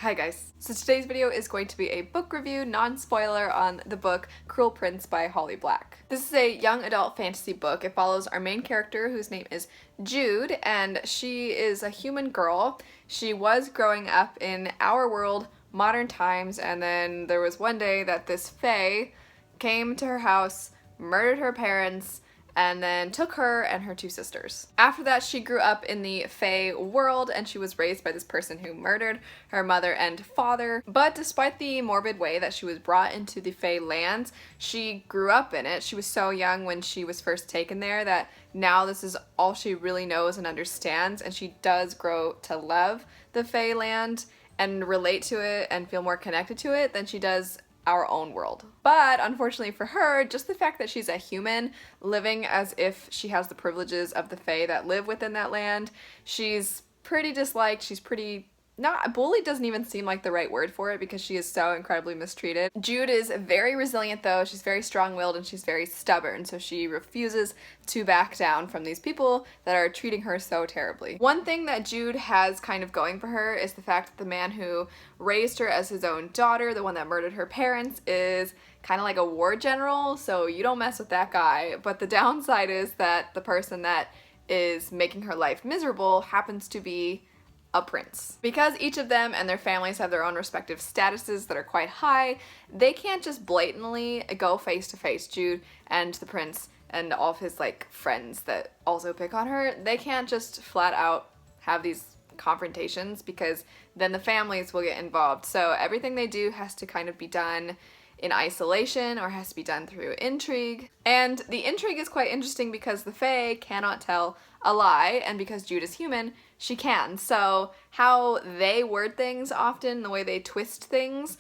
Hi guys. So today's video is going to be a book review, non-spoiler, on the book Cruel Prince by Holly Black. This is a young adult fantasy book. It follows our main character, whose name is Jude, and she is a human girl. She was growing up in our world, modern times, and then there was one day that this fae came to her house, murdered her parents, and then took her and her two sisters. After that, she grew up in the fae world, and she was raised by this person who murdered her mother and father. But despite the morbid way that she was brought into the fae lands, she grew up in it. She was so young when she was first taken there that now this is all she really knows and understands, and she does grow to love the fae land and relate to it and feel more connected to it than she does our own world. But unfortunately for her, just the fact that she's a human living as if she has the privileges of the fae that live within that land, she's pretty disliked, she's pretty not bullied, doesn't even seem like the right word for it because she is so incredibly mistreated. Jude is very resilient though. She's very strong-willed and she's very stubborn, so she refuses to back down from these people that are treating her so terribly. One thing that Jude has kind of going for her is the fact that the man who raised her as his own daughter, the one that murdered her parents, is kind of like a war general, so you don't mess with that guy. But the downside is that the person that is making her life miserable happens to be a prince. Because each of them and their families have their own respective statuses that are quite high, they can't just blatantly go face to face, Jude and the prince and all of his friends that also pick on her. They can't just flat out have these confrontations because then the families will get involved. So everything they do has to kind of be done in isolation or has to be done through intrigue. And the intrigue is quite interesting because the fae cannot tell a lie, and because Jude is human, she can. So how they word things often, the way they twist things,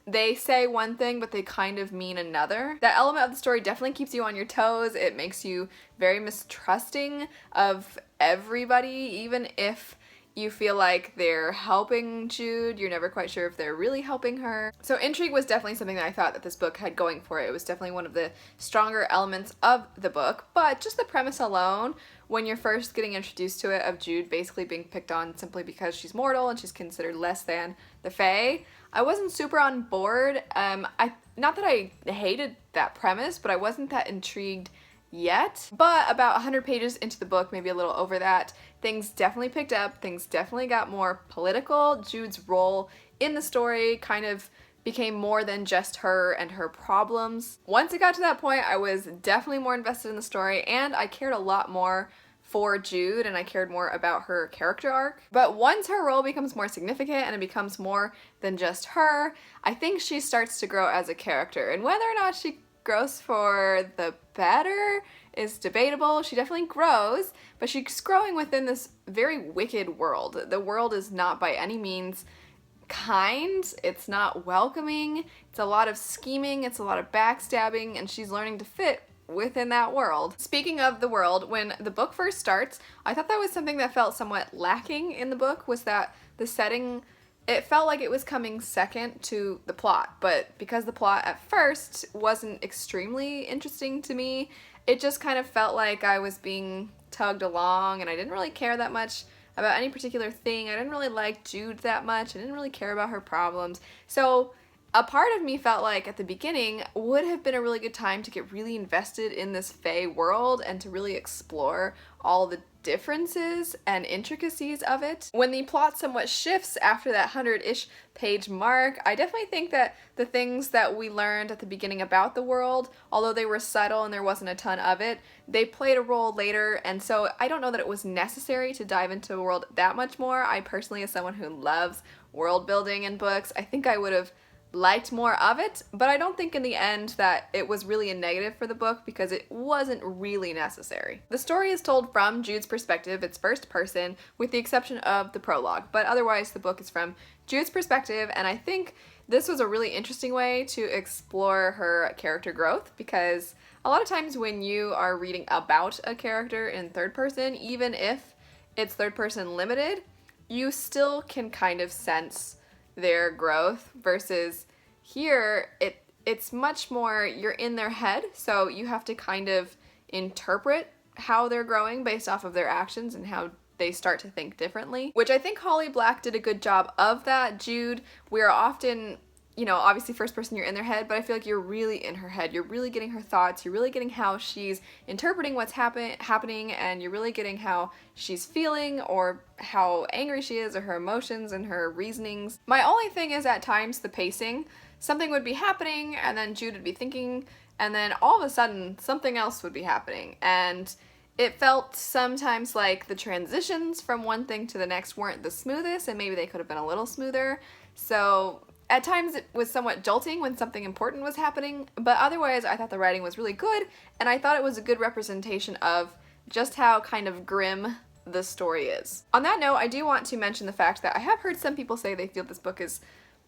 they say one thing but they kind of mean another. That element of the story definitely keeps you on your toes. It makes you very mistrusting of everybody, even if you feel like they're helping Jude, you're never quite sure if they're really helping her. So intrigue was definitely something that I thought that this book had going for it. It was definitely one of the stronger elements of the book, but just the premise alone, when you're first getting introduced to it, of Jude basically being picked on simply because she's mortal and she's considered less than the fae, I wasn't super on board. Not that I hated that premise, but I wasn't that intrigued yet. But about 100 pages into the book, maybe a little over that, things definitely picked up, things definitely got more political. Jude's role in the story kind of became more than just her and her problems. Once it got to that point, I was definitely more invested in the story, and I cared a lot more for Jude, and I cared more about her character arc. But once her role becomes more significant and it becomes more than just her, I think she starts to grow as a character, and whether or not she grows for the better is debatable. She definitely grows, but she's growing within this very wicked world. The world is not by any means kind, it's not welcoming, it's a lot of scheming, it's a lot of backstabbing, and she's learning to fit within that world. Speaking of the world, when the book first starts, I thought that was something that felt somewhat lacking in the book, was that the setting, it felt like it was coming second to the plot, but because the plot at first wasn't extremely interesting to me, it just kind of felt like I was being tugged along and I didn't really care that much about any particular thing. I didn't really like Jude that much. I didn't really care about her problems. So a part of me felt like at the beginning would have been a really good time to get really invested in this fae world and to really explore all the differences and intricacies of it. When the plot somewhat shifts after that 100-ish page mark, I definitely think that the things that we learned at the beginning about the world, although they were subtle and there wasn't a ton of it, they played a role later, and so I don't know that it was necessary to dive into the world that much more. I personally, as someone who loves world building in books, I think I would have liked more of it, but I don't think in the end that it was really a negative for the book because it wasn't really necessary. The story is told from Jude's perspective. It's first person with the exception of the prologue, but otherwise the book is from Jude's perspective, and I think this was a really interesting way to explore her character growth, because a lot of times when you are reading about a character in third person, even if it's third person limited, you still can kind of sense their growth, versus here it's much more you're in their head, so you have to kind of interpret how they're growing based off of their actions and how they start to think differently, which I think Holly Black did a good job of that. Jude, we are often, you know, obviously first person you're in their head, but I feel like you're really in her head. You're really getting her thoughts. You're really getting how she's interpreting what's happening, and you're really getting how she's feeling or how angry she is or her emotions and her reasonings. My only thing is at times the pacing. Something would be happening and then Jude would be thinking, and then all of a sudden something else would be happening. And it felt sometimes like the transitions from one thing to the next weren't the smoothest, and maybe they could have been a little smoother. So at times it was somewhat jolting when something important was happening, but otherwise I thought the writing was really good, and I thought it was a good representation of just how kind of grim the story is. On that note, I do want to mention the fact that I have heard some people say they feel this book is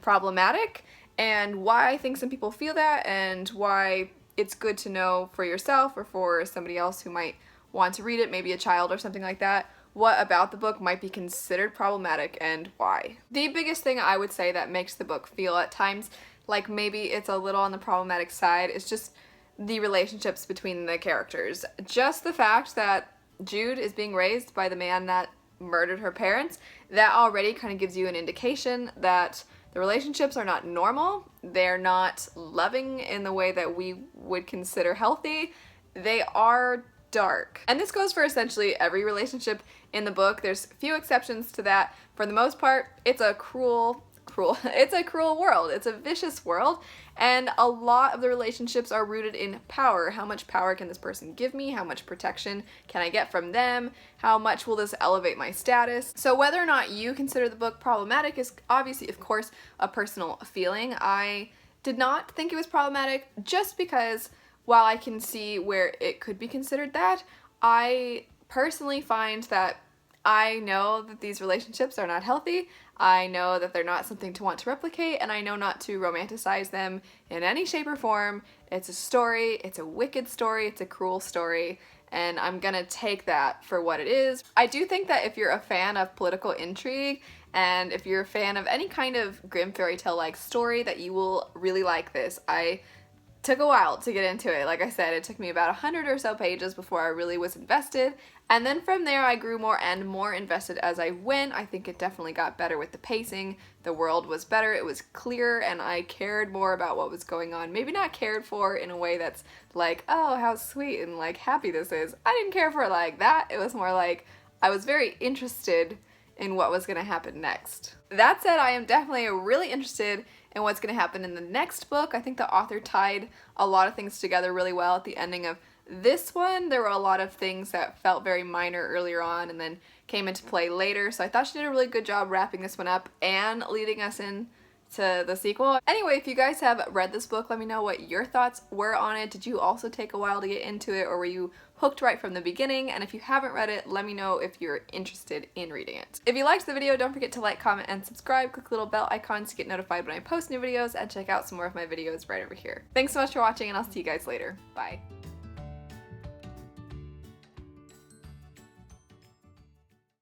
problematic, and why I think some people feel that, and why it's good to know for yourself or for somebody else who might want to read it, maybe a child or something like that, what about the book might be considered problematic and why. The biggest thing I would say that makes the book feel at times like maybe it's a little on the problematic side is just the relationships between the characters. Just the fact that Jude is being raised by the man that murdered her parents, that already kind of gives you an indication that the relationships are not normal, they're not loving in the way that we would consider healthy, they are dark. And this goes for essentially every relationship in the book. There's few exceptions to that. For the most part, it's a cruel it's a cruel world. It's a vicious world, and a lot of the relationships are rooted in power. How much power can this person give me? How much protection can I get from them? How much will this elevate my status? So whether or not you consider the book problematic is obviously, of course, a personal feeling. I did not think it was problematic just because while I can see where it could be considered that, I personally find that I know that these relationships are not healthy, I know that they're not something to want to replicate, and I know not to romanticize them in any shape or form. It's a story, it's a wicked story, it's a cruel story, and I'm gonna take that for what it is. I do think that if you're a fan of political intrigue, and if you're a fan of any kind of grim fairy tale-like story, that you will really like this. I took a while to get into it. Like I said, it took me about 100 or so pages before I really was invested, and then from there I grew more and more invested as I went. I think it definitely got better with the pacing, the world was better, it was clearer, and I cared more about what was going on. Maybe not cared for in a way that's like, oh, how sweet and like happy this is. I didn't care for it like that. It was more like I was very interested in what was going to happen next. That said, I am definitely really interested in what's going to happen in the next book. I think the author tied a lot of things together really well at the ending of this one. There were a lot of things that felt very minor earlier on and then came into play later, so I thought she did a really good job wrapping this one up and leading us in to the sequel. Anyway, if you guys have read this book, let me know what your thoughts were on it. Did you also take a while to get into it, or were you hooked right from the beginning? And if you haven't read it, let me know if you're interested in reading it. If you liked the video, don't forget to like, comment, and subscribe. Click the little bell icons to get notified when I post new videos, and check out some more of my videos right over here. Thanks so much for watching, and I'll see you guys later. Bye.